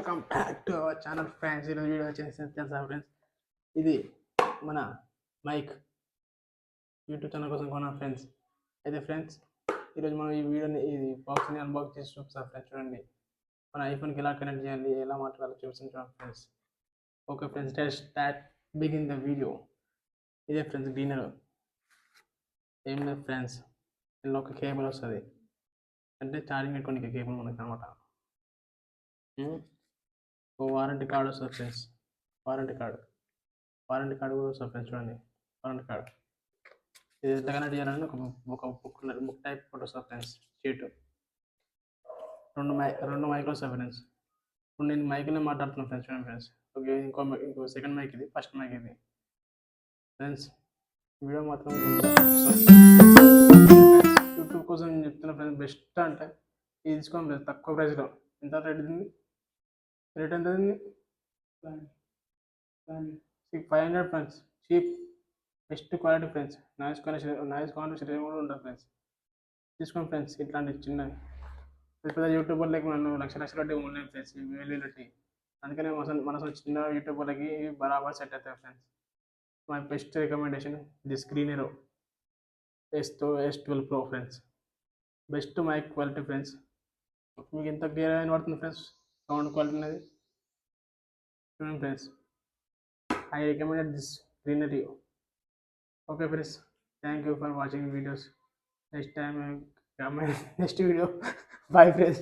Welcome back to our channel friends. ఈరోజు video వచ్చేసి తెలుసా ఫ్రెండ్స్, ఇది మన మైక్ యూట్యూబ్ ఛానల్ కోసం కొన్నా ఫ్రెండ్స్. అయితే ఫ్రెండ్స్, ఈరోజు మనం ఈ వీడియోని బాక్స్ని అన్బాక్స్ చేసి చూపిస్తాం ఫ్రెండ్స్. చూడండి, మన ఐఫోన్కి ఎలా కనెక్ట్ చేయాలి, ఎలా మాట్లాడాలో చూపిస్తాం చూడండి friends. Okay friends, start begin the video. ఇదే ఫ్రెండ్స్ డిన్నర్. ఏం లేదు ఫ్రెండ్స్, ఇందులో ఒక కేబుల్ వస్తుంది, అంటే ఛార్జింగ్ పెట్టుకోనికి కేబుల్ మనకి అనమాట. వారంటీ కార్డు వస్తుంది ఫ్రెండ్స్. వారంటీ కార్డు కూడా వస్తుంది ఫ్రెండ్స్. చూడండి, వారంటీ కార్డు. ఇది ఎంత కనెక్ట్ చేయాలని ఒక బుక్ టైప్ ఫోటో వస్తుంది ఫ్రెండ్స్. షీట్ రెండు మైక్లు వస్తాయి ఫ్రెండ్స్. ఇప్పుడు నేను మైక్లో మాట్లాడుతున్నాను ఫ్రెండ్స్. చూడండి ఫ్రెండ్స్, ఓకే, ఇంకో సెకండ్ మైక్ ఇది, ఫస్ట్ మైక్ ఇది ఫ్రెండ్స్. వీడియో మాత్రం యూట్యూబ్ కోసం నేను చెప్తున్నా ఫ్రెండ్స్. బెస్ట్ అంటే ఇది తీసుకోండి ఫ్రెండ్స్, తక్కువ ప్రైస్లో. ఎంత రేట్ ఉంది? రేట్ ఎంత ఉంది? 500 friends. Cheap, best quality friends. Noise concession కూడా ఉంటుంది ఫ్రెండ్స్. తీసుకోండి ఫ్రెండ్స్. ఇట్లాంటి చిన్నవి పెద్ద యూట్యూబర్లకి మనం లక్షలు పెట్టి ఉండలేము ఫ్రెండ్స్, వేలు పెట్టి. అందుకనే మన చిన్న యూట్యూబర్లకి బరాబర్ సెట్ అవుతాయి friends. My best recommendation the screen hero S12 Pro friends. Best mic quality friends. మీకు ఎంత క్లియర్ అయిన పడుతుంది ఫ్రెండ్స్ సౌండ్ క్వాలిటీ అనేది. చూడండి friends, I recommended this greenery. Okay friends, thank you for watching videos. Next time next video. Bye friends.